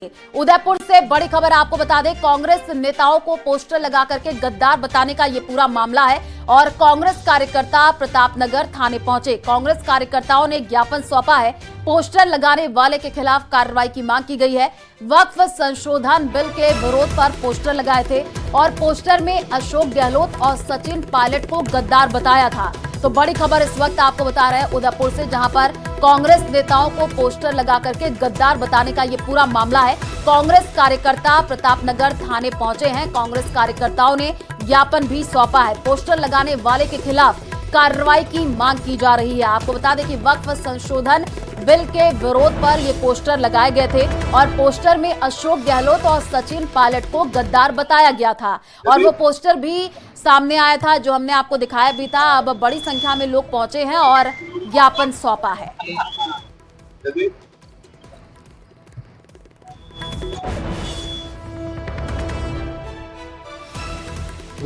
उदयपुर से बड़ी खबर आपको बता दें, कांग्रेस नेताओं को पोस्टर लगा करके गद्दार बताने का ये पूरा मामला है और कांग्रेस कार्यकर्ता प्रतापनगर थाने पहुंचे। कांग्रेस कार्यकर्ताओं ने ज्ञापन सौंपा है। पोस्टर लगाने वाले के खिलाफ कार्रवाई की मांग की गई है। वक्फ संशोधन बिल के विरोध पर पोस्टर लगाए थे और पोस्टर में अशोक गहलोत और सचिन पायलट को गद्दार बताया था। तो बड़ी खबर इस वक्त आपको बता रहे हैं उदयपुर से, जहां पर कांग्रेस नेताओं को पोस्टर लगा करके गद्दार बताने का ये पूरा मामला है। कांग्रेस कार्यकर्ता प्रतापनगर थाने पहुंचे हैं। कांग्रेस कार्यकर्ताओं ने ज्ञापन भी सौंपा है। पोस्टर लगाने वाले के खिलाफ कार्रवाई की मांग की जा रही है। आपको बता दें कि वक्फ संशोधन बिल के विरोध पर ये पोस्टर लगाए गए थे और पोस्टर में अशोक गहलोत और सचिन पायलट को गद्दार बताया गया था और वो पोस्टर भी सामने आया था, जो हमने आपको दिखाया भी था। अब बड़ी संख्या में लोग पहुंचे हैं और ज्ञापन सौंपा है।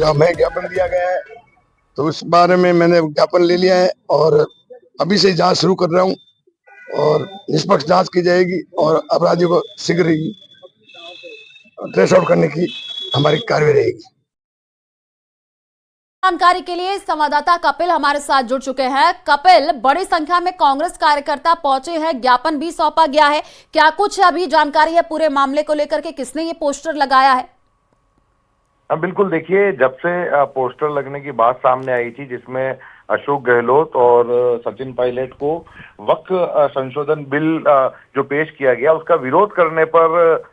हमें ज्ञापन दिया गया है तो उस बारे में मैंने ज्ञापन ले लिया है और अभी से जांच शुरू कर रहा हूं और निष्पक्ष जांच की जाएगी और अपराधियों को शीघ्र ही ट्रेस आउट करने की हमारी कार्रवाई रहेगी। जानकारी के लिए संवाददाता कपिल हमारे साथ जुड़ चुके हैं। कपिल, बड़ी संख्या में कांग्रेस कार्यकर्ता पहुंचे हैं, ज्ञापन भी सौंपा गया है, क्या कुछ अभी जानकारी है पूरे मामले को लेकर के, किसने ये पोस्टर लगाया है? बिल्कुल, देखिए, जब से पोस्टर लगने की बात सामने आई थी जिसमें अशोक गहलोत और सचिन पायलट को वक्फ संशोधन बिल जो पेश किया गया उसका विरोध करने पर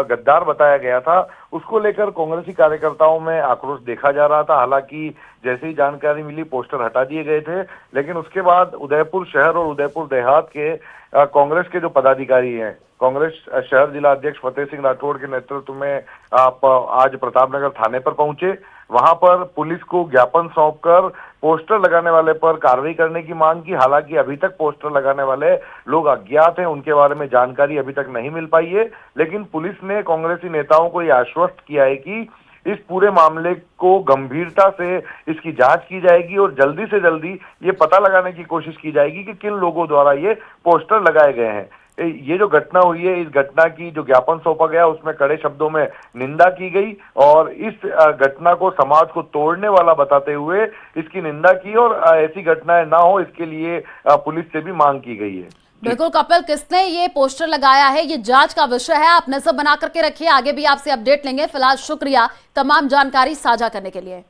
गद्दार बताया गया था, उसको लेकर कांग्रेसी कार्यकर्ताओं में आक्रोश देखा जा रहा था। हालांकि जैसे ही जानकारी मिली पोस्टर हटा दिए गए थे, लेकिन उसके बाद उदयपुर शहर और उदयपुर देहात के कांग्रेस के जो पदाधिकारी हैं, कांग्रेस शहर जिला अध्यक्ष फतेह सिंह राठौड़ के नेतृत्व में आप आज प्रतापनगर थाने पर पहुंचे। वहां पर पुलिस को ज्ञापन सौंपकर पोस्टर लगाने वाले पर कार्रवाई करने की मांग की। हालांकि अभी तक पोस्टर लगाने वाले लोग अज्ञात हैं, उनके बारे में जानकारी अभी तक नहीं मिल पाई है, लेकिन पुलिस ने कांग्रेसी नेताओं को यह आश्वस्त किया है कि इस पूरे मामले को गंभीरता से इसकी जांच की जाएगी और जल्दी से जल्दी ये पता लगाने की कोशिश की जाएगी कि किन लोगों द्वारा ये पोस्टर लगाए गए हैं। ये जो घटना हुई है, इस घटना की जो ज्ञापन सौंपा गया उसमें कड़े शब्दों में निंदा की गई और इस घटना को समाज को तोड़ने वाला बताते हुए इसकी निंदा की और ऐसी घटनाएं ना हो इसके लिए पुलिस से भी मांग की गई है। बिल्कुल कपिल, किसने ये पोस्टर लगाया है ये जांच का विषय है, आप नजर बना करके रखिए, आगे भी आपसे अपडेट लेंगे। फिलहाल शुक्रिया तमाम जानकारी साझा करने के लिए।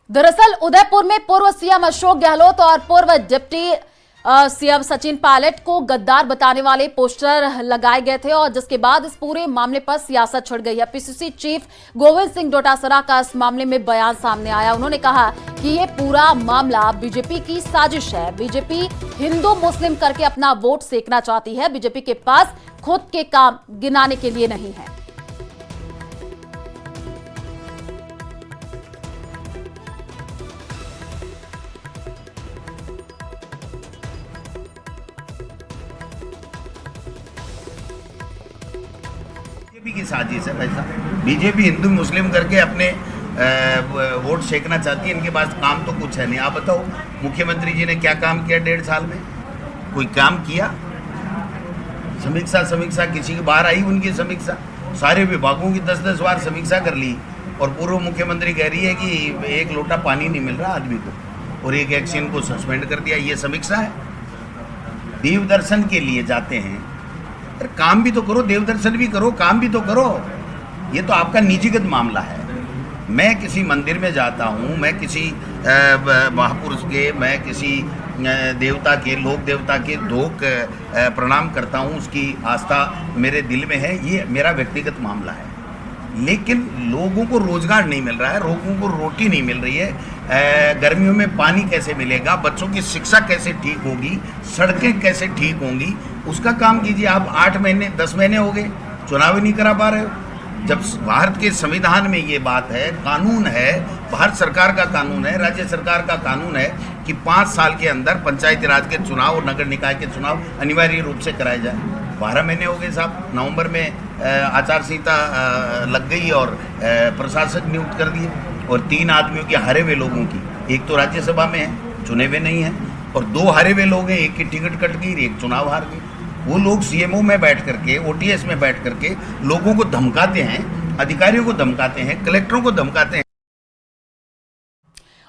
दरअसल उदयपुर में पूर्व सीएम अशोक गहलोत और पूर्व डिप्टी सीएम सचिन पायलट को गद्दार बताने वाले पोस्टर लगाए गए थे और जिसके बाद इस पूरे मामले पर सियासत छिड़ गई है। पीसीसी चीफ गोविंद सिंह डोटासरा का इस मामले में बयान सामने आया। उन्होंने कहा कि ये पूरा मामला बीजेपी की साजिश है। बीजेपी हिंदू मुस्लिम करके अपना वोट सेकना चाहती है। बीजेपी के पास खुद के काम गिनाने के लिए नहीं है। बीजेपी की साजिश है भाई साहब। बीजेपी हिंदू मुस्लिम करके अपने वोट सेकना चाहती है। इनके पास काम तो कुछ है नहीं। आप बताओ, मुख्यमंत्री जी ने क्या काम किया 1.5 साल में? कोई काम किया? समीक्षा किसी की बाहर आई? उनकी समीक्षा सारे विभागों की 10-10 बार समीक्षा कर ली और पूर्व मुख्यमंत्री कह रही है कि एक लोटा पानी नहीं मिल रहा आदमी को और एक एक्शन को सस्पेंड कर दिया। ये समीक्षा है? देव दर्शन के लिए जाते हैं, अरे काम भी तो करो, देव दर्शन भी करो, काम भी तो करो। ये तो आपका निजीगत मामला है। मैं किसी मंदिर में जाता हूँ, मैं किसी महापुरुष के, मैं किसी देवता के, लोक देवता के धोक प्रणाम करता हूँ, उसकी आस्था मेरे दिल में है, ये मेरा व्यक्तिगत मामला है। लेकिन लोगों को रोजगार नहीं मिल रहा है, लोगों को रोटी नहीं मिल रही है, गर्मियों में पानी कैसे मिलेगा, बच्चों की शिक्षा कैसे ठीक होगी, सड़कें कैसे ठीक होंगी, उसका काम कीजिए। आप 8 महीने 10 महीने हो गए, चुनाव ही नहीं करा पा रहे हो। जब भारत के संविधान में ये बात है, कानून है, भारत सरकार का कानून है, राज्य सरकार का कानून है कि 5 साल के अंदर पंचायती राज के चुनाव और नगर निकाय के चुनाव अनिवार्य रूप से कराए जाए। 12 महीने हो गए साहब। नवंबर में आचार संहिता लग गई और प्रशासक नियुक्त कर दिए, और 3 आदमियों की हारे हुए लोगों की, एक तो राज्यसभा में है, चुने हुए नहीं है, और 2 हारे हुए लोग हैं, एक की टिकट कट गई, एक चुनाव हार गए। वो लोग सीएमओ में बैठ करके, ओटीएस में बैठ करके लोगों को धमकाते हैं, अधिकारियों को धमकाते हैं, कलेक्टरों को धमकाते हैं।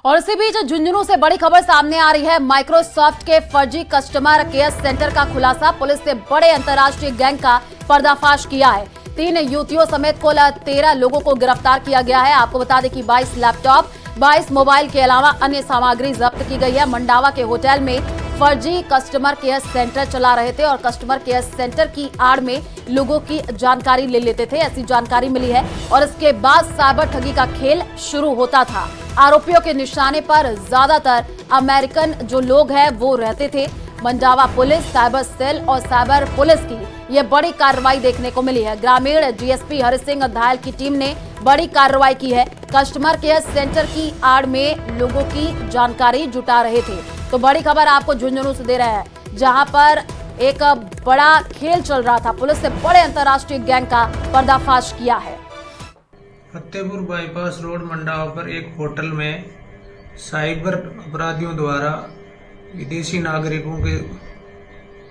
और इसी बीच झुंझुनू से बड़ी खबर सामने आ रही है। माइक्रोसॉफ्ट के फर्जी कस्टमर केयर सेंटर का खुलासा। पुलिस ने बड़े अंतर्राष्ट्रीय गैंग का पर्दाफाश किया है। 3 युवतियों समेत कुल 13 लोगों को गिरफ्तार किया गया है। आपको बता दें कि 22 लैपटॉप, 22 मोबाइल के अलावा अन्य सामग्री जब्त की गई है। मंडावा के होटल में फर्जी कस्टमर केयर सेंटर चला रहे थे और कस्टमर केयर सेंटर की आड़ में लोगों की जानकारी ले लेते थे, ऐसी जानकारी मिली है। और इसके बाद साइबर ठगी का खेल शुरू होता था। आरोपियों के निशाने पर ज्यादातर अमेरिकन जो लोग हैं वो रहते थे। मंडावा पुलिस, साइबर सेल और साइबर पुलिस की ये बड़ी कार्रवाई देखने को मिली है। ग्रामीण डीएसपी हरि सिंह धायल की टीम ने बड़ी कार्रवाई की है। कस्टमर केयर सेंटर की आड़ में लोगों की जानकारी जुटा रहे थे। तो बड़ी खबर आपको झुंझुनू से दे रहे हैं, जहां पर एक बड़ा खेल चल रहा था। पुलिस ने बड़े अंतर्राष्ट्रीय गैंग का पर्दाफाश किया है। फतेहपुर बाईपास रोड मंडावा पर एक होटल में साइबर अपराधियों द्वारा विदेशी नागरिकों के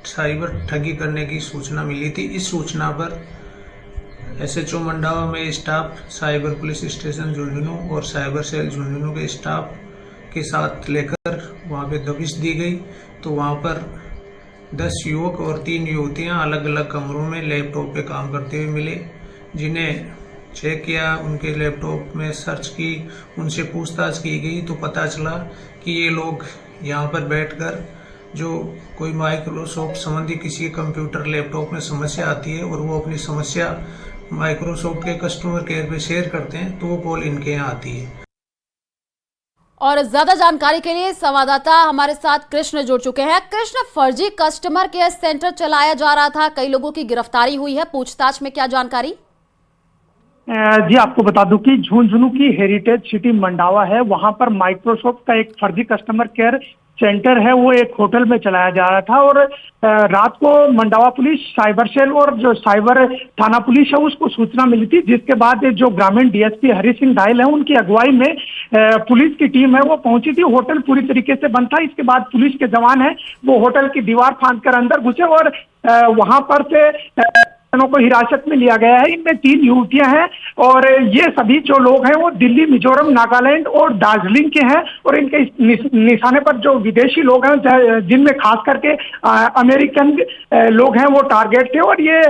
साइबर ठगी करने की सूचना मिली थी। इस सूचना पर एसएचओ मंडावा में staff, cyber police station Jhunjhunu और साइबर सेल झुंझुनू के स्टाफ के साथ लेकर वहां पे दबिश दी गई। तो वहां पर 10 युवक और 3 युवतियां अलग अलग कमरों में लैपटॉप पे काम करते हुए मिले, जिन्हें चेक किया, उनके लैपटॉप में सर्च की, उनसे पूछताछ की गई तो पता चला कि ये लोग यहाँ पर बैठकर जो कोई माइक्रोसॉफ्ट संबंधी किसी कंप्यूटर लैपटॉप में समस्या आती है और वो अपनी समस्या माइक्रोसॉफ्ट के कस्टमर केयर पे शेयर करते हैं, तो वो कॉल इनके यहाँ आती है। और ज्यादा जानकारी के लिए संवाददाता हमारे साथ कृष्ण जुड़ चुके हैं। कृष्ण, फर्जी कस्टमर केयर सेंटर चलाया जा रहा था, कई लोगों की गिरफ्तारी हुई है, पूछताछ में क्या जानकारी? जी, आपको बता दूं कि झुंझुनू की हेरिटेज सिटी मंडावा है, वहां पर माइक्रोसॉफ्ट का एक फर्जी कस्टमर केयर सेंटर है, वो एक होटल में चलाया जा रहा था। और रात को मंडावा पुलिस, साइबर सेल और जो साइबर थाना पुलिस है उसको सूचना मिली थी, जिसके बाद जो ग्रामीण डीएसपी हरि सिंह धायल है उनकी अगुवाई में पुलिस की टीम है वो पहुंची थी। होटल पूरी तरीके से बंद था। इसके बाद पुलिस के जवान है वो होटल की दीवार फांदकर अंदर घुसे और वहां पर से को हिरासत में लिया गया है। इनमें 3 युवतियां हैं और ये सभी जो लोग हैं वो दिल्ली, मिजोरम, नागालैंड और दार्जिलिंग के हैं। और इनके निशाने पर जो विदेशी लोग हैं, जिनमें खास करके अमेरिकन लोग हैं, वो टारगेट थे। और ये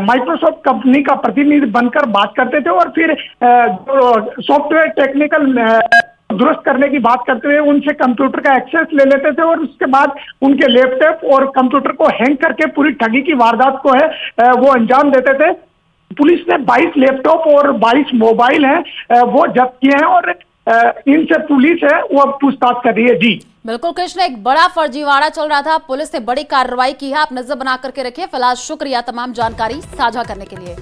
माइक्रोसॉफ्ट कंपनी का प्रतिनिधि बनकर बात करते थे और फिर सॉफ्टवेयर टेक्निकल दुरुस्त करने की बात करते हुए उनसे कंप्यूटर का एक्सेस ले लेते थे और उसके बाद उनके लैपटॉप और कंप्यूटर को हैंग करके पूरी ठगी की वारदात को है वो अंजाम देते थे। पुलिस ने 22 लैपटॉप और 22 मोबाइल हैं वो जब्त किए हैं और इनसे पुलिस है वो अब पूछताछ कर रही है। जी बिल्कुल कृष्ण, एक बड़ा फर्जीवाड़ा चल रहा था, पुलिस ने बड़ी कार्रवाई की है। आप नजर बना करके रखिए। फिलहाल शुक्रिया तमाम जानकारी साझा करने के लिए।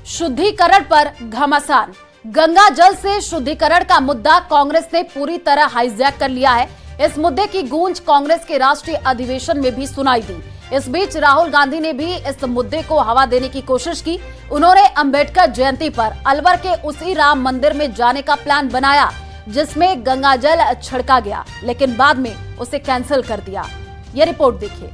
शुद्धिकरण पर घमासान। गंगा जल से शुद्धिकरण का मुद्दा कांग्रेस ने पूरी तरह हाईजैक कर लिया है। इस मुद्दे की गूंज कांग्रेस के राष्ट्रीय अधिवेशन में भी सुनाई दी। इस बीच राहुल गांधी ने भी इस मुद्दे को हवा देने की कोशिश की। उन्होंने अंबेडकर जयंती पर अलवर के उसी राम मंदिर में जाने का प्लान बनाया जिसमें गंगा जल छिड़का गया, लेकिन बाद में उसे कैंसिल कर दिया। यह रिपोर्ट देखिए।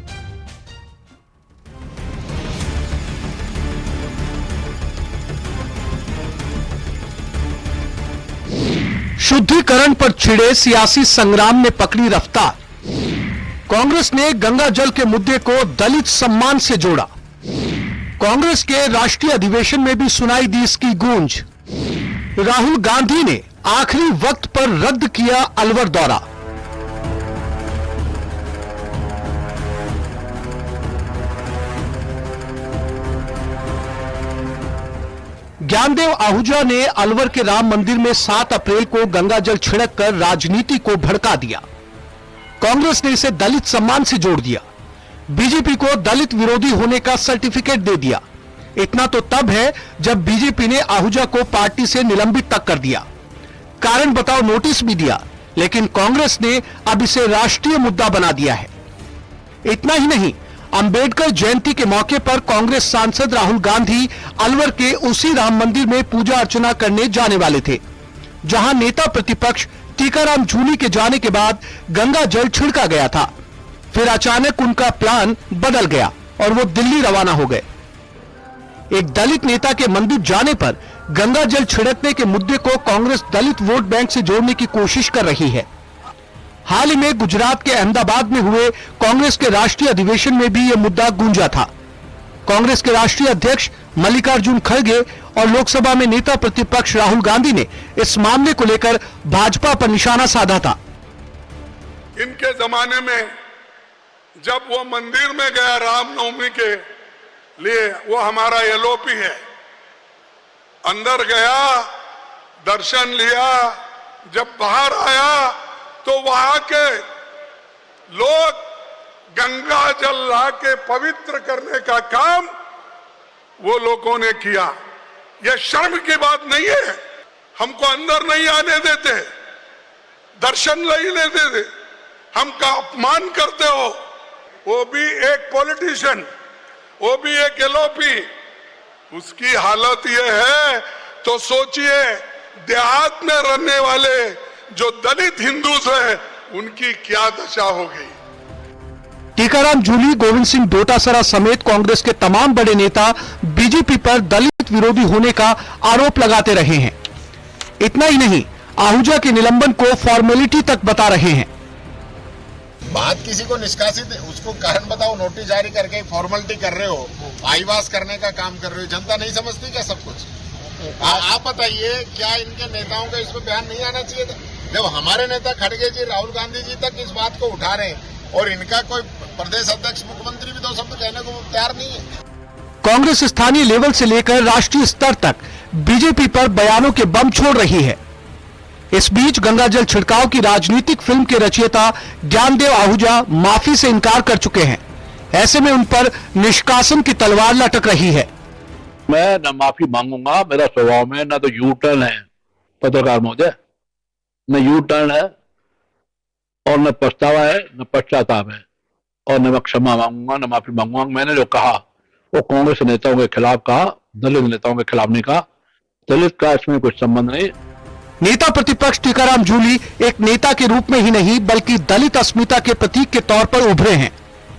शुद्धिकरण पर छिड़े सियासी संग्राम ने पकड़ी रफ्तार। कांग्रेस ने गंगा जल के मुद्दे को दलित सम्मान से जोड़ा। कांग्रेस के राष्ट्रीय अधिवेशन में भी सुनाई दी इसकी गूंज। राहुल गांधी ने आखिरी वक्त पर रद्द किया अलवर दौरा। ज्ञानदेव आहूजा ने अलवर के राम मंदिर में 7 अप्रैल को गंगा जल छिड़क कर राजनीति को भड़का दिया। कांग्रेस ने इसे दलित सम्मान से जोड़ दिया। बीजेपी को दलित विरोधी होने का सर्टिफिकेट दे दिया। इतना तो तब है जब बीजेपी ने आहूजा को पार्टी से निलंबित तक कर दिया। कारण बताओ नोटिस भी दिया, लेकिन कांग्रेस ने अब इसे राष्ट्रीय मुद्दा बना दिया है। इतना ही नहीं, अंबेडकर जयंती के मौके पर कांग्रेस सांसद राहुल गांधी अलवर के उसी राम मंदिर में पूजा अर्चना करने जाने वाले थे, जहां नेता प्रतिपक्ष टीकाराम जूली के जाने के बाद गंगा जल छिड़का गया था। फिर अचानक उनका प्लान बदल गया और वो दिल्ली रवाना हो गए। एक दलित नेता के मंदिर जाने पर गंगा जल छिड़कने के मुद्दे को कांग्रेस दलित वोट बैंक से जोड़ने की कोशिश कर रही है। हाल ही में गुजरात के अहमदाबाद में हुए कांग्रेस के राष्ट्रीय अधिवेशन में भी यह मुद्दा गूंजा था। कांग्रेस के राष्ट्रीय अध्यक्ष मल्लिकार्जुन खड़गे और लोकसभा में नेता प्रतिपक्ष राहुल गांधी ने इस मामले को लेकर भाजपा पर निशाना साधा था। इनके जमाने में जब वो मंदिर में गया रामनवमी के लिए, वो हमारा एलओपी है, अंदर गया, दर्शन लिया, जब बाहर आया तो वहां के लोग गंगा जल ला के पवित्र करने का काम वो लोगों ने किया। यह शर्म की बात नहीं है। हमको अंदर नहीं आने देते, दर्शन नहीं लेते थे, हमका अपमान करते हो। वो भी एक पॉलिटिशियन, वो भी एक एलओपी, उसकी हालत ये है तो सोचिए देहात में रहने वाले जो दलित हिंदू हैं उनकी क्या दशा होगी। टीकाराम जूली, गोविंद सिंह डोटासरा समेत कांग्रेस के तमाम बड़े नेता बीजेपी पर दलित विरोधी होने का आरोप लगाते रहे हैं। इतना ही नहीं, आहूजा के निलंबन को फॉर्मेलिटी तक बता रहे हैं। बात किसी को निष्कासित, उसको कारण बताओ, नोटिस जारी करके फॉर्मेलिटी कर रहे हो, आईवास करने का काम कर रहे हो। जनता नहीं समझती क्या सब कुछ? आप बताइए, क्या इनके नेताओं का इसमें बयान नहीं आना चाहिए था? जब हमारे नेता खड़गे जी, राहुल गांधी जी तक इस बात को उठा रहे हैं और इनका कोई प्रदेश अध्यक्ष, मुख्यमंत्री भी 2 शब्द कहने को तैयार नहीं है। कांग्रेस स्थानीय लेवल से लेकर राष्ट्रीय स्तर तक बीजेपी पर बयानों के बम छोड़ रही है। इस बीच गंगा जल छिड़काव की राजनीतिक फिल्म के रचयिता ज्ञानदेव आहूजा माफी से इनकार कर चुके हैं। ऐसे में उन पर निष्कासन की तलवार लटक रही है। मैं न माफी मांगूंगा, मेरा स्वभाव में न तो यू टर्न है पत्रकार महोदय, न यू टर्न है और न पछतावा है, न पश्चाताप है, और न मैं क्षमा मांगूंगा, न माफी मांगूंगा। मैंने जो कहा वो कांग्रेस नेताओं के खिलाफ कहा, दलित नेताओं के खिलाफ नहीं कहा। दलित का इसमें कुछ संबंध नहीं। नेता प्रतिपक्ष टीकाराम जूली एक नेता के रूप में ही नहीं बल्कि दलित अस्मिता के प्रतीक के तौर पर उभरे हैं।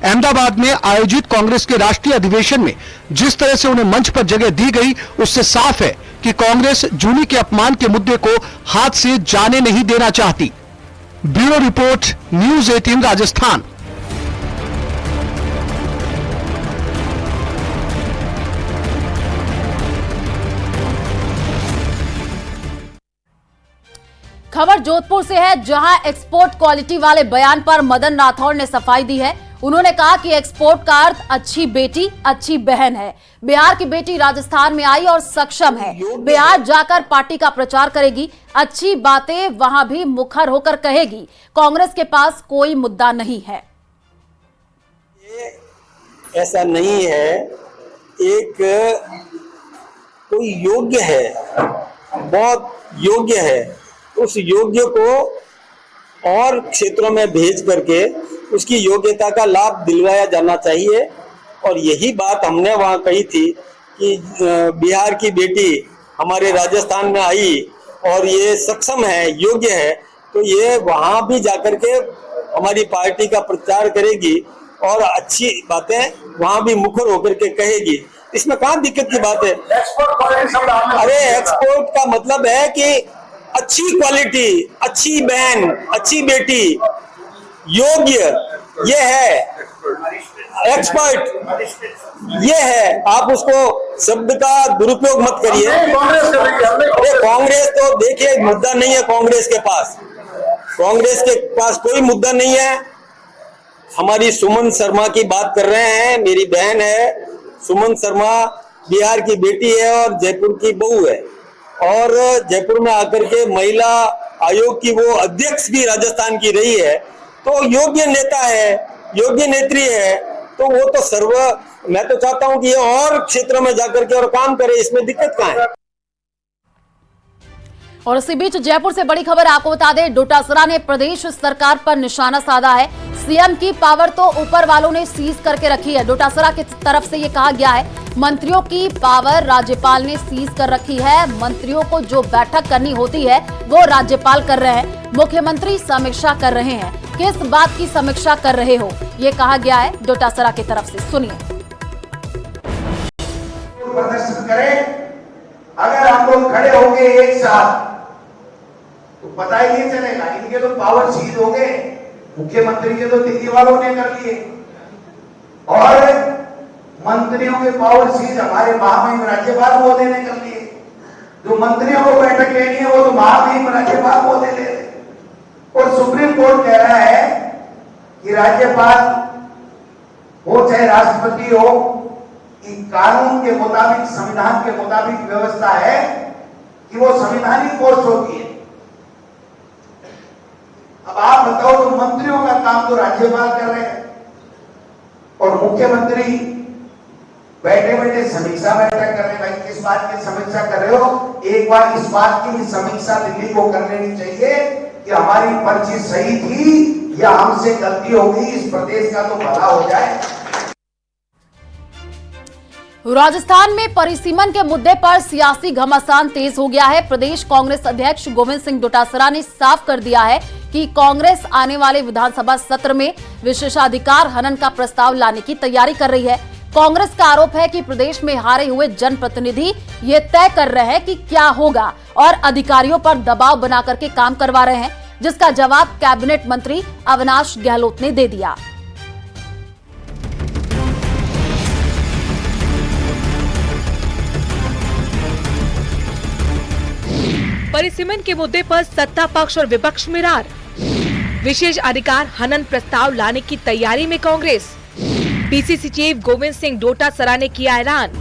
अहमदाबाद में आयोजित कांग्रेस के राष्ट्रीय अधिवेशन में जिस तरह से उन्हें मंच पर जगह दी गई, उससे साफ है कि कांग्रेस जूली के अपमान के मुद्दे को हाथ से जाने नहीं देना चाहती। Bureau report, news 18 Rajasthan. खबर जोधपुर से है, जहां एक्सपोर्ट क्वालिटी वाले बयान पर मदन राठौड़ ने सफाई दी है। उन्होंने कहा कि एक्सपोर्ट का अर्थ अच्छी बेटी, अच्छी बहन है। बिहार की बेटी राजस्थान में आई और सक्षम है, बिहार जाकर पार्टी का प्रचार करेगी, अच्छी बातें वहां भी मुखर होकर कहेगी। कांग्रेस के पास कोई मुद्दा नहीं है। ऐसा नहीं है, एक कोई योग्य है, बहुत योग्य है, उस योग्य को और क्षेत्रों में भेज करके उसकी योग्यता का लाभ दिलवाया जाना चाहिए। और यही बात हमने वहाँ कही थी कि बिहार की बेटी हमारे राजस्थान में आई और ये सक्षम है, योग्य है, तो ये वहाँ भी जाकर के हमारी पार्टी का प्रचार करेगी और अच्छी बातें वहाँ भी मुखर होकर के कहेगी। इसमें कहाँ दिक्कत की बात है? अरे एक्सपोर्ट का मतलब है कि अच्छी क्वालिटी, अच्छी बहन, अच्छी बेटी, योग्य, ये है एक्सपर्ट, ये है। आप उसको शब्द का दुरुपयोग मत करिए। अरे कांग्रेस तो देखिए, मुद्दा नहीं है कांग्रेस के पास, कांग्रेस के पास कोई मुद्दा नहीं है। हमारी सुमन शर्मा की बात कर रहे हैं, मेरी बहन है सुमन शर्मा, बिहार की बेटी है और जयपुर की बहू है, और जयपुर में आकर के महिला आयोग की वो अध्यक्ष भी राजस्थान की रही है, तो योग्य नेता है, योग्य नेत्री है, तो वो तो मैं तो चाहता हूं कि ये और क्षेत्रों में जाकर के और काम करे, इसमें दिक्कत कहाँ है? और इसी बीच जयपुर से बड़ी खबर आपको बता दें, डोटासरा ने प्रदेश सरकार पर निशाना साधा है। सीएम की पावर तो ऊपर वालों ने सीज करके रखी है। डोटासरा की तरफ से ये कहा गया है, मंत्रियों की पावर राज्यपाल ने सीज कर रखी है। मंत्रियों को जो बैठक करनी होती है वो राज्यपाल कर रहे हैं। मुख्यमंत्री समीक्षा कर रहे हैं। किस बात की समीक्षा कर रहे हो, ये कहा गया है डोटासरा की तरफ से। सुनिए। प्रदर्शन करें, अगर हम लोग खड़े होंगे एक साथ तो पता ही नहीं चलेगा। इनके तो पावर सीज हो गए, मुख्यमंत्री के तो दिल्ली वालों ने कर लिए और मंत्रियों के पावर सीज हमारे महामहिम राज्यपाल महोदय ने कर लिए। जो मंत्रियों को बैठक लेनी है वो तो महामहिम राज्यपाल महोदय ले रहे। और सुप्रीम कोर्ट कह रहा है कि राज्यपाल हो चाहे राष्ट्रपति हो, कि कानून के मुताबिक, संविधान के मुताबिक व्यवस्था है कि वो संवैधानिक पोस्ट होती है। अब आप बताओ, तो मंत्रियों का काम तो राज्यपाल कर रहे हैं और मुख्यमंत्री बैठे बैठे समीक्षा बैठक कर रहे हैं। भाई किस बात की समीक्षा कर रहे हो? एक बार इस बात की भी समीक्षा दिल्ली को कर लेनी चाहिए कि हमारी पर्ची सही थी या हमसे गलती हो गई, इस प्रदेश का तो भला हो जाए। राजस्थान में परिसीमन के मुद्दे पर सियासी घमासान तेज हो गया है। प्रदेश कांग्रेस अध्यक्ष गोविंद सिंह डोटासरा ने साफ कर दिया है कि कांग्रेस आने वाले विधानसभा सत्र में विशेषाधिकार हनन का प्रस्ताव लाने की तैयारी कर रही है। कांग्रेस का आरोप है कि प्रदेश में हारे हुए जनप्रतिनिधि ये तय कर रहे हैं कि क्या होगा और अधिकारियों पर दबाव बना करके काम करवा रहे हैं, जिसका जवाब कैबिनेट मंत्री अविनाश गहलोत ने दे दिया। परिसीमन के मुद्दे पर सत्ता पक्ष और विपक्ष में रार। विशेष अधिकार हनन प्रस्ताव लाने की तैयारी में कांग्रेस। पीसीसी चीफ गोविंद सिंह डोटासरा ने किया ऐलान।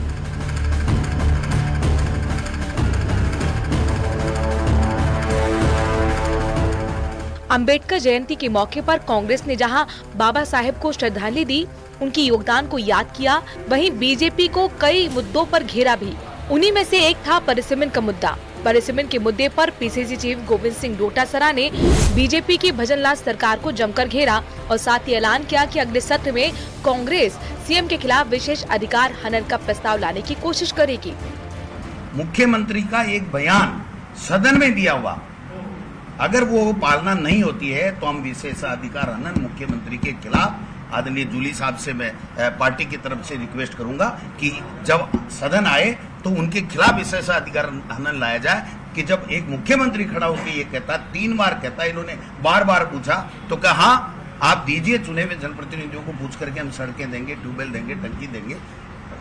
अंबेडकर जयंती के मौके पर कांग्रेस ने जहां बाबा साहेब को श्रद्धांजलि दी, उनके योगदान को याद किया, वहीं बीजेपी को कई मुद्दों पर घेरा भी। उन्हीं में से एक था परिसीमन का मुद्दा। परिसीमन के मुद्दे पर पीसीसी चीफ गोविंद सिंह डोटासरा ने बीजेपी की भजनलाल सरकार को जमकर घेरा और साथ ही ऐलान किया कि अगले सत्र में कांग्रेस सीएम के खिलाफ विशेष अधिकार हनन का प्रस्ताव लाने की कोशिश करेगी। मुख्यमंत्री का एक बयान सदन में दिया हुआ, अगर वो पालना नहीं होती है तो हम विशेष अधिकार हनन मुख्यमंत्री के खिलाफ, आदरणीय जूली साहब से मैं पार्टी की तरफ से रिक्वेस्ट करूंगा कि जब सदन आए तो उनके खिलाफ विशेष अधिकार हनन लाया जाए। कि जब एक मुख्यमंत्री खड़ा होकर ये कहता, 3 बार कहता, इन्होंने बार बार पूछा तो कहा आप दीजिए, चुने हुए जनप्रतिनिधियों को पूछ करके हम सड़कें देंगे, ट्यूबवेल देंगे, टंकी देंगे।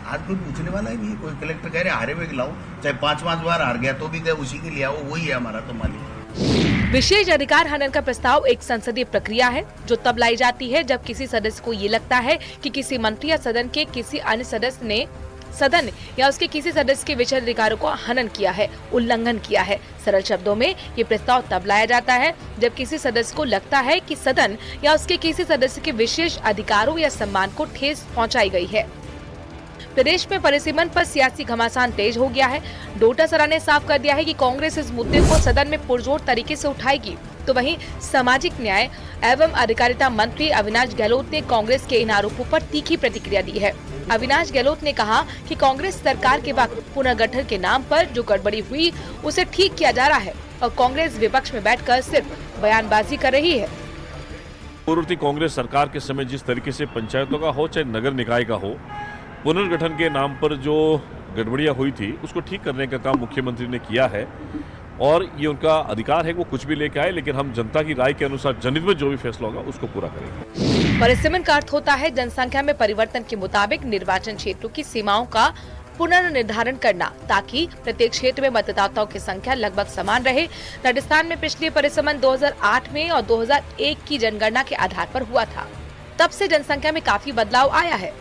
आज कोई पूछने वाला ही नहीं। कोई कलेक्टर कह रहे हारे हुए लाओ, चाहे 5 बार हार गया तो भी कहे उसी के लिए आओ, वही है हमारा तो मालिक। विशेष अधिकार हनन का प्रस्ताव एक संसदीय प्रक्रिया है जो तब लाई जाती है जब किसी सदस्य को ये लगता है कि किसी मंत्री या सदन के किसी अन्य सदस्य ने सदन या उसके किसी सदस्य के विशेष अधिकारों को हनन किया है, उल्लंघन किया है। सरल शब्दों में ये प्रस्ताव तब लाया जाता है जब किसी सदस्य को लगता है कि सदन या उसके किसी सदस्य के विशेष अधिकारों या सम्मान को ठेस पहुंचाई गई है। प्रदेश में परिसीमन पर सियासी घमासान तेज हो गया है। डोटासरा ने साफ कर दिया है कि कांग्रेस इस मुद्दे को सदन में पुरजोर तरीके से उठाएगी। तो वहीं सामाजिक न्याय एवं अधिकारिता मंत्री अविनाश गहलोत ने कांग्रेस के इन आरोपों पर तीखी प्रतिक्रिया दी है। अविनाश गहलोत ने कहा कि कांग्रेस सरकार के वक्त पुनर्गठन के नाम पर जो गड़बड़ी हुई उसे ठीक किया जा रहा है और कांग्रेस विपक्ष में बैठकर सिर्फ बयानबाजी कर रही है। पूर्ववर्ती कांग्रेस सरकार के समय जिस तरीके से पंचायतों का हो चाहे नगर निकाय का हो, पुनर्गठन के नाम पर जो गड़बड़ियां हुई थी उसको ठीक करने का काम मुख्यमंत्री ने किया है और ये उनका अधिकार है, वो कुछ भी लेके आए, लेकिन हम जनता की राय के अनुसार जनहित में जो भी फैसला होगा उसको पूरा करेंगे। परिसीमन का अर्थ होता है जनसंख्या में परिवर्तन के मुताबिक निर्वाचन क्षेत्रों की सीमाओं का पुनर्निर्धारण करना ताकि प्रत्येक क्षेत्र में मतदाताओं की संख्या लगभग समान रहे। राजस्थान में पिछले परिसीमन 2008 में और 2001 की जनगणना के आधार पर हुआ था। तब से जनसंख्या में काफी बदलाव आया है।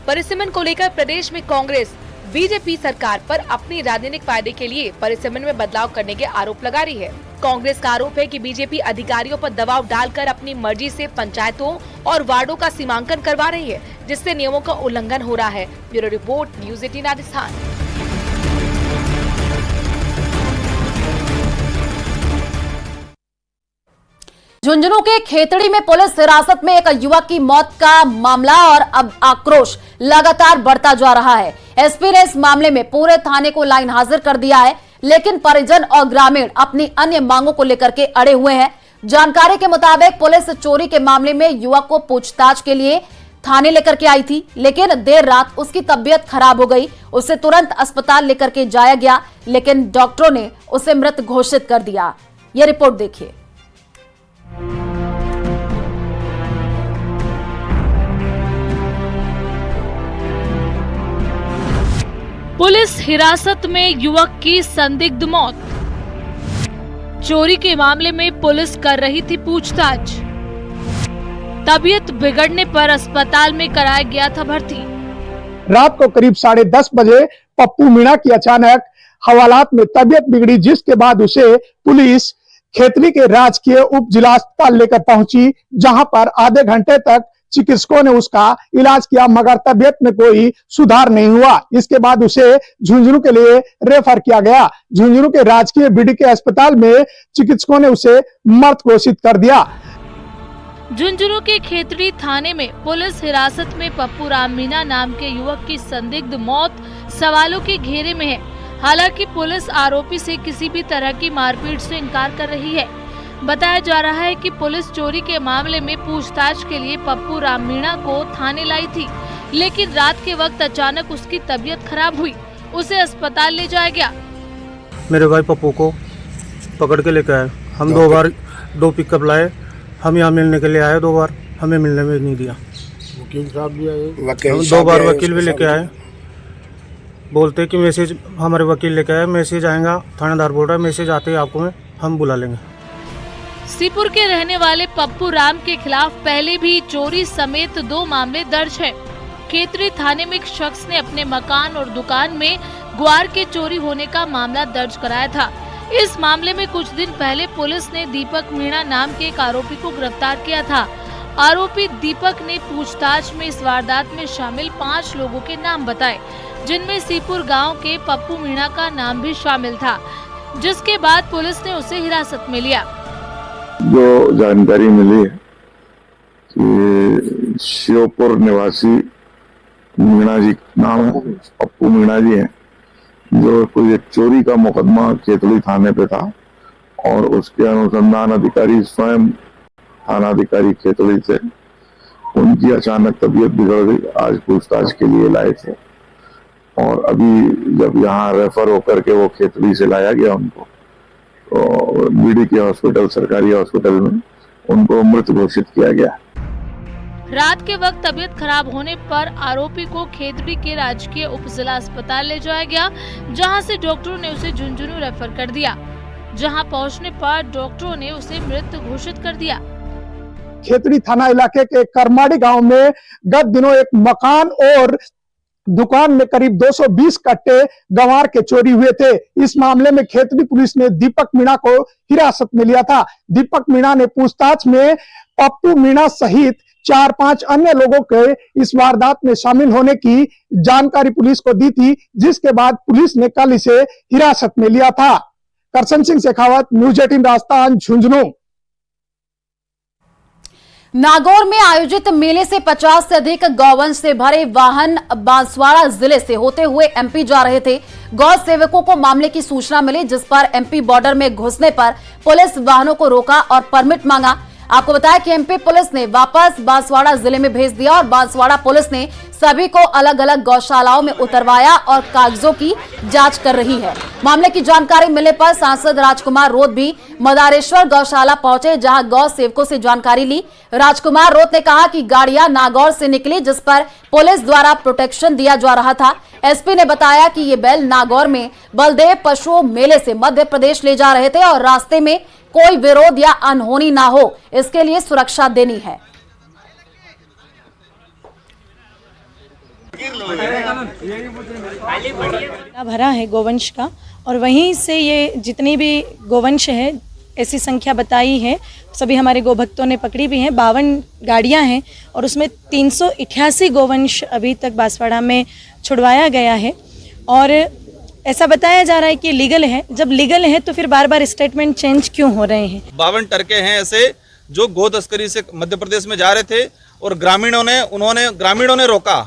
परिसीमन को लेकर प्रदेश में कांग्रेस बीजेपी सरकार पर अपनी राजनीतिक फायदे के लिए परिसीमन में बदलाव करने के आरोप लगा रही है। कांग्रेस का आरोप है कि बीजेपी अधिकारियों पर दबाव डालकर अपनी मर्जी से पंचायतों और वार्डों का सीमांकन करवा रही है, जिससे नियमों का उल्लंघन हो रहा है। Bureau report, news 18 Rajasthan. Jhunjhunu के खेतड़ी में पुलिस हिरासत में एक युवक की मौत का मामला और अब आक्रोश लगातार बढ़ता जा रहा है। एसपी ने इस मामले में पूरे थाने को लाइन हाजिर कर दिया है, लेकिन परिजन और ग्रामीण अपनी अन्य मांगों को लेकर के अड़े हुए हैं। जानकारी के मुताबिक पुलिस चोरी के मामले में युवक को पूछताछ के लिए थाने लेकर के आई थी, लेकिन देर रात उसकी तबीयत खराब हो गई। उसे तुरंत अस्पताल लेकर के जाया गया, लेकिन डॉक्टरों ने उसे मृत घोषित कर दिया। यह रिपोर्ट देखिए। पुलिस हिरासत में युवक की संदिग्ध मौत। चोरी के मामले में पुलिस कर रही थी पूछताछ। तबीयत बिगड़ने पर अस्पताल में कराया गया था भर्ती। रात को करीब 10:30 बजे पप्पू मीणा की अचानक हवालात में तबीयत बिगड़ी, जिसके बाद उसे पुलिस खेतड़ी के राजकीय उप जिला अस्पताल लेकर पहुंची, जहां पर आधे घंटे तक चिकित्सकों ने उसका इलाज किया, मगर तबीयत में कोई सुधार नहीं हुआ। इसके बाद उसे झुंझुनू के लिए रेफर किया गया। झुंझुनू के राजकीय बीडीके अस्पताल में चिकित्सकों ने उसे मृत घोषित कर दिया। झुंझुनू के खेतड़ी थाने में पुलिस हिरासत में पप्पू राम मीणा नाम के युवक की संदिग्ध मौत सवालों के घेरे में है। हालांकि पुलिस आरोपी से किसी भी तरह की मारपीट से इनकार कर रही है। बताया जा रहा है कि पुलिस चोरी के मामले में पूछताछ के लिए पप्पू राम मीणा को थाने लाई थी, लेकिन रात के वक्त अचानक उसकी तबीयत खराब हुई। उसे अस्पताल ले जाया गया। मेरे भाई पप्पू को पकड़ के लेकर आए। हम 2 बार 2 पिकअप लाए। हम यहाँ मिलने के लिए आए 2 बार, हमें मिलने में नहीं दिया। वकील साहब भी आए, हम 2 बार वकील भी लेके आए। बोलते कि मैसेज हमारे वकील लेके आए, मैसेज आएगा, थानेदार बोल रहा है मैसेज आते ही आपको हम बुला लेंगे। सीपुर के रहने वाले पप्पू राम के खिलाफ पहले भी चोरी समेत 2 मामले दर्ज हैं। खेतड़ी थाने में एक शख्स ने अपने मकान और दुकान में ग्वार के चोरी होने का मामला दर्ज कराया था। इस मामले में कुछ दिन पहले पुलिस ने दीपक मीणा नाम के एक आरोपी को गिरफ्तार किया था। आरोपी दीपक ने पूछताछ में इस वारदात में शामिल 5 लोगों के नाम बताए, जिनमें सीपुर गांव के पप्पू मीणा का नाम भी शामिल था, जिसके बाद पुलिस ने उसे हिरासत में लिया। जो जानकारी मिली है कि शिवपुर निवासी मीणा जी नाम है, पप्पू मीणा जी हैं, जो कोई एक चोरी का मुकदमा खेतड़ी थाने पे था और उसके अनुसंधान अधिकारी स्वयं थानाधिकारी खेतड़ी थे। उनकी अचानक तबीयत बिगड़ गई, आज पूछताछ के लिए लाए थे और अभी जब यहाँ रेफर होकर के वो खेतड़ी से लाया गया उनको, तो बीडीके हॉस्पिटल, सरकारी हॉस्पिटल में उनको मृत घोषित किया गया। रात के वक्त तबीयत खराब होने पर आरोपी को खेतड़ी के राजकीय उप जिला अस्पताल ले जाया गया, जहां से डॉक्टरों ने उसे झुंझुनू रेफर कर दिया। जहां पहुंचने पर डॉक्टरों ने उसे मृत घोषित कर दिया। खेतड़ी थाना इलाके के करमाड़ी गांव में गत दिनों एक मकान और दुकान में करीब 220 कट्टे गंवार के चोरी हुए थे। इस मामले में खेतड़ी पुलिस ने दीपक मीणा को हिरासत में लिया था। दीपक मीणा ने पूछताछ में पप्पू मीणा सहित 4-5 अन्य लोगों के इस वारदात में शामिल होने की जानकारी पुलिस को दी थी, जिसके बाद पुलिस ने कल इसे हिरासत में लिया था। करसन सिंह शेखावत, न्यूज़ 18 राजस्थान, झुंझुनू। नागौर में आयोजित मेले से 50 से अधिक गौवंश से भरे वाहन बांसवाड़ा जिले से होते हुए एमपी जा रहे थे। गौ सेवकों को मामले की सूचना मिली, जिस पर एमपी बॉर्डर में घुसने पर पुलिस वाहनों को रोका और परमिट मांगा। आपको बताया कि एमपी पुलिस ने वापस बांसवाड़ा जिले में भेज दिया और बांसवाड़ा पुलिस ने सभी को अलग अलग गौशालाओं में उतरवाया और कागजों की जांच कर रही है। मामले की जानकारी मिलने पर सांसद राजकुमार रोत भी मदारेश्वर गौशाला पहुंचे, जहां गौ सेवकों से जानकारी ली। राजकुमार रोत ने कहा कि गाड़ियां नागौर से निकली, जिस पर पुलिस द्वारा प्रोटेक्शन दिया जा रहा था। एसपी ने बताया कि ये बैल नागौर में बलदेव पशु मेले से मध्य प्रदेश ले जा रहे थे और रास्ते में कोई विरोध या अनहोनी ना हो, इसके लिए सुरक्षा देनी है। भरा है गोवंश का और वहीं से ये जितनी भी गोवंश है, ऐसी संख्या बताई है, सभी हमारे गोभक्तों ने पकड़ी भी हैं। 52 गाड़ियां हैं और उसमें 388 गोवंश अभी तक बांसवाड़ा में छुड़वाया गया है। और ऐसा बताया जा रहा है कि लीगल है। जब लीगल है तो फिर बार बार स्टेटमेंट चेंज क्यों हो रहे हैं? 52 टरके हैं ऐसे जो गो तस्करी से मध्य प्रदेश में जा रहे थे और ग्रामीणों ने रोका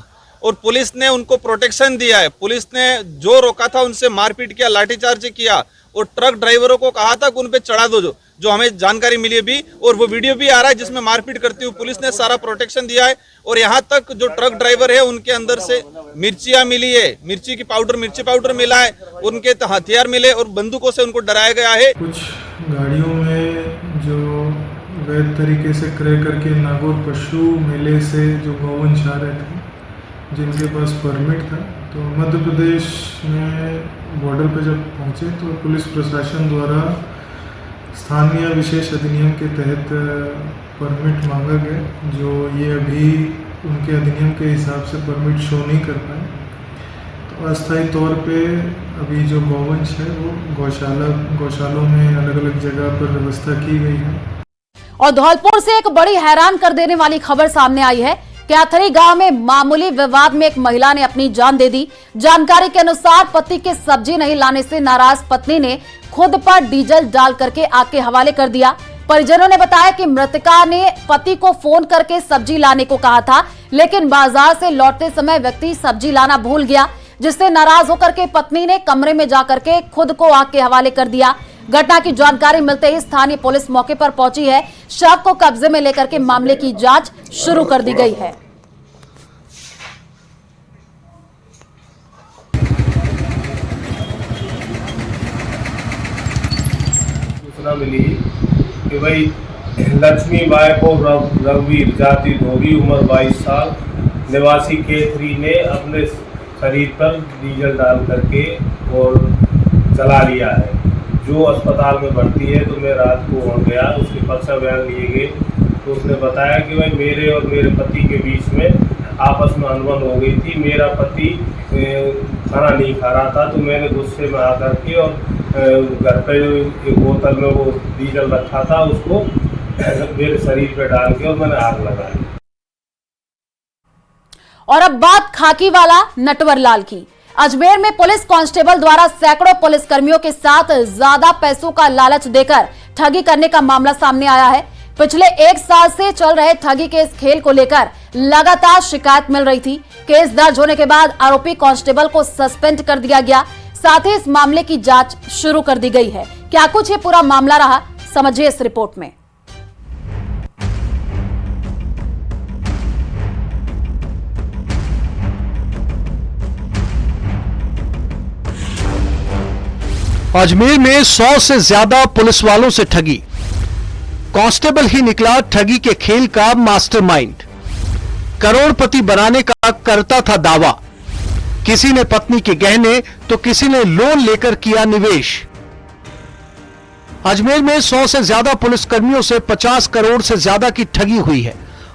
और पुलिस ने उनको प्रोटेक्शन दिया है। पुलिस ने जो रोका था उनसे मारपीट किया, लाठीचार्ज किया और ट्रक ड्राइवरों को कहा था कि उन पे चढ़ा दो, जो हमें जानकारी मिली है भी, और वो वीडियो भी आ रहा है जिसमें मारपीट करती हुई पुलिस ने सारा प्रोटेक्शन दिया है। और यहाँ तक जो ट्रक ड्राइवर है उनके अंदर से मिर्चियाँ मिली है, मिर्ची पाउडर मिला है, उनके हथियार मिले और बंदूकों से उनको डराया गया है। कुछ गाड़ियों में जो वैध तरीके से क्रय करके नागौर पशु मेले से जो गौवंश आ रहे थे जिनके पास परमिट था, तो मध्य प्रदेश में बॉर्डर पे जब पहुंचे तो पुलिस प्रशासन द्वारा स्थानीय विशेष अधिनियम के तहत परमिट मांगा गया, जो ये अभी उनके अधिनियम के हिसाब से परमिट शो नहीं कर पाए। तो अस्थायी तौर पे अभी जो गौवंश है वो गौशालों में अलग अलग जगह पर व्यवस्था की गई है। और धौलपुर से एक बड़ी हैरान कर देने वाली खबर सामने आई है। क्याथरी गांव में मामूली विवाद में एक महिला ने अपनी जान दे दी। जानकारी के अनुसार पति के सब्जी नहीं लाने से नाराज पत्नी ने खुद पर डीजल डाल करके आग के हवाले कर दिया। परिजनों ने बताया कि मृतका ने पति को फोन करके सब्जी लाने को कहा था, लेकिन बाजार से लौटते समय व्यक्ति सब्जी लाना भूल गया, जिससे नाराज होकर के पत्नी ने कमरे में जाकर के खुद को आग के हवाले कर दिया। घटना की जानकारी मिलते ही स्थानीय पुलिस मौके पर पहुंची है। शव को कब्जे में लेकर के मामले की जांच शुरू कर दी गई है। सूचना मिली कि भाई लक्ष्मी बाई को रघुवीर जाति धोरी उम्र 22 साल निवासी केथरी ने अपने शरीर पर डीजल डाल करके और जला लिया है, जो अस्पताल में भर्ती है। तो मैं रात को वहाँ गया, उसके पर्चा बयान लिए गए तो उसने बताया कि भाई मेरे और मेरे पति के बीच में आपस में अनबन हो गई थी। मेरा पति खाना नहीं खा रहा था, तो मैंने गुस्से में आकर के और घर पे एक बोतल में वो डीजल रखा था उसको मेरे शरीर पे डाल के और मैंने आग लगा ली। और अब बात खाकी वाला नटवर लाल की। अजमेर में पुलिस कांस्टेबल द्वारा सैकड़ों पुलिस कर्मियों के साथ ज्यादा पैसों का लालच देकर ठगी करने का मामला सामने आया है। पिछले 1 साल से चल रहे ठगी के इस खेल को लेकर लगातार शिकायत मिल रही थी। केस दर्ज होने के बाद आरोपी कांस्टेबल को सस्पेंड कर दिया गया। साथ ही इस मामले की जांच शुरू कर दी गई है। क्या कुछ ये पूरा मामला रहा, समझिए इस रिपोर्ट में। अजमेर में 100 से ज्यादा पुलिस वालों से ठगी। कांस्टेबल ही निकला ठगी के खेल का मास्टरमाइंड। करोड़पति बनाने का करता था दावा। किसी ने पत्नी के गहने तो किसी ने लोन लेकर किया निवेश। अजमेर में 100 से ज्यादा पुलिसकर्मियों से 50 करोड़ से ज्यादा की ठगी हुई है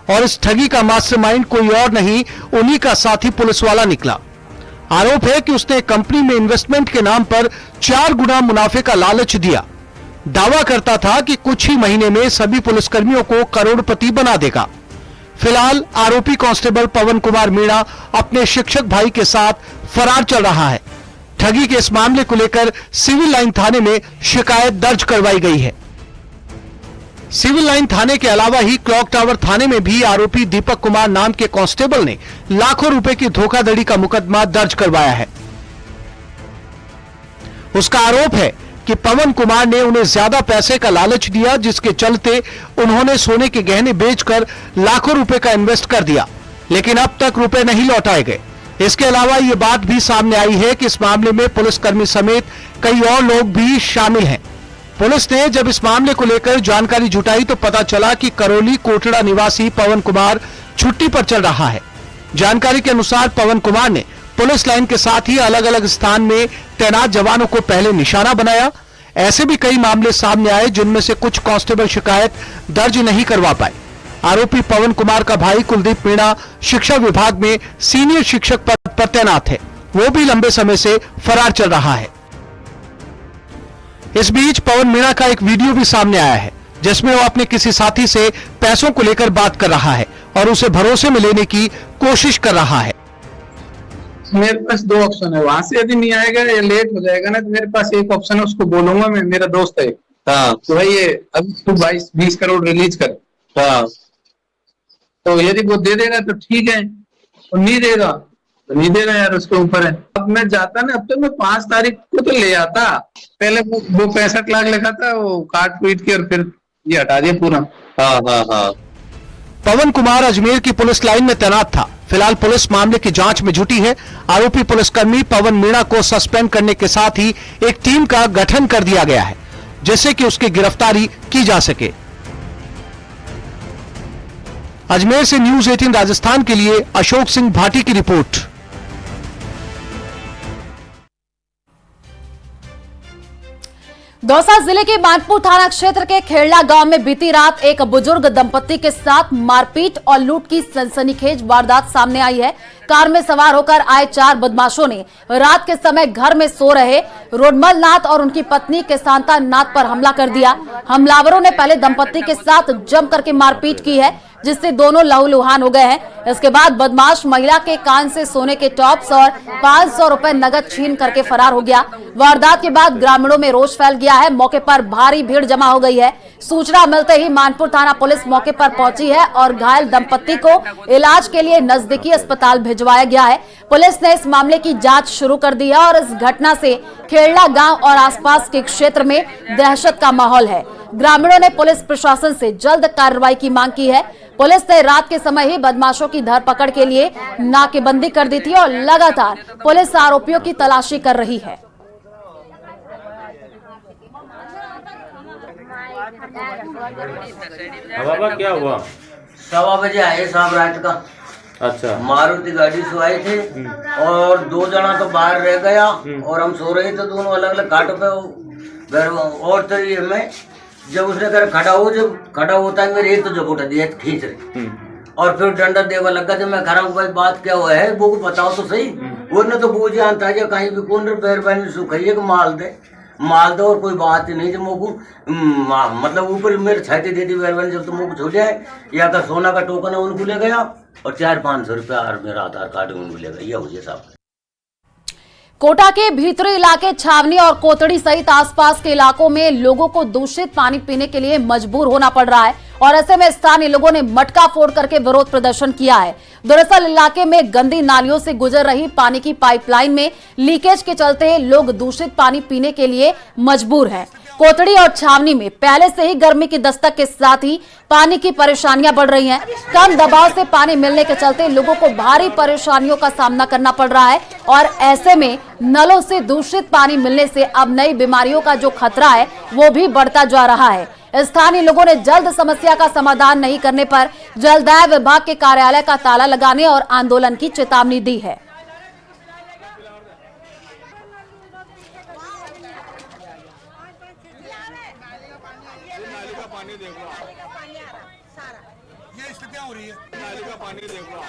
और इस ठगी का मास्टरमाइंड कोई और नहीं, उन्हीं का साथी पुलिस वाला निकला। आरोप है कि उसने कंपनी में इन्वेस्टमेंट के नाम पर 4 गुना मुनाफे का लालच दिया। दावा करता था कि कुछ ही महीने में सभी पुलिसकर्मियों को करोड़पति बना देगा। फिलहाल आरोपी कांस्टेबल पवन कुमार मीणा अपने शिक्षक भाई के साथ फरार चल रहा है। ठगी के इस मामले को लेकर सिविल लाइन थाने में शिकायत दर्ज करवाई गई है। सिविल लाइन थाने के अलावा ही क्लॉक टावर थाने में भी आरोपी दीपक कुमार नाम के कांस्टेबल ने लाखों रुपए की धोखाधड़ी का मुकदमा दर्ज करवाया है। उसका आरोप है कि पवन कुमार ने उन्हें ज्यादा पैसे का लालच दिया, जिसके चलते उन्होंने सोने के गहने बेचकर लाखों रुपए का इन्वेस्ट कर दिया, लेकिन अब तक रुपए नहीं लौटाए गए। इसके अलावा यह बात भी सामने आई है कि इस मामले में पुलिसकर्मी समेत कई और लोग भी शामिल हैं। पुलिस ने जब इस मामले को लेकर जानकारी जुटाई तो पता चला कि करौली कोटड़ा निवासी पवन कुमार छुट्टी पर चल रहा है। जानकारी के अनुसार पवन कुमार ने पुलिस लाइन के साथ ही अलग अलग स्थान में तैनात जवानों को पहले निशाना बनाया। ऐसे भी कई मामले सामने आए जिनमें से कुछ कांस्टेबल शिकायत दर्ज नहीं करवा पाए। आरोपी पवन कुमार का भाई कुलदीप मीणा शिक्षा विभाग में सीनियर शिक्षक पद पर तैनात है। वो भी लंबे समय से फरार चल रहा है। इस बीच पवन मीणा का एक वीडियो भी सामने आया है, जिसमें वो अपने किसी साथी से पैसों को लेकर बात कर रहा है और उसे भरोसे में लेने की कोशिश कर रहा है। मेरे पास 2 ऑप्शन है, वहां से यदि नहीं आएगा या लेट हो जाएगा ना तो मेरे पास एक ऑप्शन है, उसको बोलूंगा मैं, मेरा दोस्त है हाँ तो भाई ये अब तू 22-20 करोड़ रिलीज कर। हाँ तो यदि वो दे देगा तो ठीक है, और नहीं देगा तो नहीं देगा यार, उसके ऊपर है। अब मैं जाता ना, अब तो मैं 5 तारीख को तो ले आता, पहले वो 65 लाख लिखा था, वो काट पीट के और फिर ये हटा दिया पूरा। हाँ हाँ हाँ। पवन कुमार अजमेर की पुलिस लाइन में तैनात था। फिलहाल पुलिस मामले की जांच में जुटी है। आरोपी पुलिसकर्मी पवन मीणा को सस्पेंड करने के साथ ही एक टीम का गठन कर दिया गया है, जिससे कि उसकी गिरफ्तारी की जा सके। अजमेर से न्यूज़ 18 राजस्थान के लिए अशोक सिंह भाटी की रिपोर्ट। दौसा जिले के मानपुर थाना क्षेत्र के खेड़ला गांव में बीती रात एक बुजुर्ग दंपति के साथ मारपीट और लूट की सनसनीखेज वारदात सामने आई है। कार में सवार होकर आए 4 बदमाशों ने रात के समय घर में सो रहे रोडमल नाथ और उनकी पत्नी केशांता नाथ पर हमला कर दिया। हमलावरों ने पहले दंपति के साथ जम करके मारपीट की है, जिससे दोनों लहूलुहान हो गए हैं। इसके बाद बदमाश महिला के कान से सोने के टॉप्स और 500 रुपए नगद छीन करके फरार हो गया। वारदात के बाद ग्रामीणों में रोष फैल गया है। मौके पर भारी भीड़ जमा हो गई है। सूचना मिलते ही मानपुर थाना पुलिस मौके पर पहुंची है और घायल दंपति को इलाज के लिए नजदीकी अस्पताल भिजवाया गया है। पुलिस ने इस मामले की जांच शुरू कर दी है और इस घटना से खेड़ला गांव और आसपास के क्षेत्र में दहशत का माहौल है। ग्रामीणों ने पुलिस प्रशासन से जल्द कार्रवाई की मांग की है। पुलिस ने रात के समय ही बदमाशों की धरपकड़ के लिए नाकेबंदी कर दी थी और लगातार पुलिस आरोपियों की तलाशी कर रही है। बाबा क्या हुआ? 1:15 बजे आए साहब रात का। अच्छा। मारुति गाड़ी से आए थे और 2 जना तो बाहर रह गया और हम सो रहे थे दोनों अलग अलग खाटों पे। और तो ये मैं जब उसने कर खड़ा हो, जब खड़ा होता है मेरे एक तो जब उठा दिया खींच रही और फिर डंडा देवा लगा। जब मैं खड़ा भाई बात क्या हुआ है वो बताओ तो सही। वो ने तो बूझे आता है कहीं भी कौन पैर बहन सुखाइए माल दे और कोई बात ही नहीं। जब मुझको मतलब ऊपर मेरे छाती दे दी बहन, जब तो मुझको छोड़ आए या का सोना का टोकन है उनको ले गया और 400-500 रुपया और मेरा आधार कार्ड उनको ले गया। हो साहब कोटा के भीतरी इलाके छावनी और कोतड़ी सहित आसपास के इलाकों में लोगों को दूषित पानी पीने के लिए मजबूर होना पड़ रहा है और ऐसे में स्थानीय लोगों ने मटका फोड़ करके विरोध प्रदर्शन किया है। दरअसल इलाके में गंदी नालियों से गुजर रही पानी की पाइपलाइन में लीकेज के चलते लोग दूषित पानी पीने के लिए मजबूर हैं। कोतड़ी और छावनी में पहले से ही गर्मी की दस्तक के साथ ही पानी की परेशानियां बढ़ रही हैं। कम दबाव से पानी मिलने के चलते लोगों को भारी परेशानियों का सामना करना पड़ रहा है और ऐसे में नलों से दूषित पानी मिलने से अब नई बीमारियों का जो खतरा है वो भी बढ़ता जा रहा है। स्थानीय लोगों ने जल्द समस्या का समाधान नहीं करने पर जलदाय विभाग के कार्यालय का ताला लगाने और आंदोलन की चेतावनी दी है। ये स्थितियां हो रही है, नाली का पानी देख लो।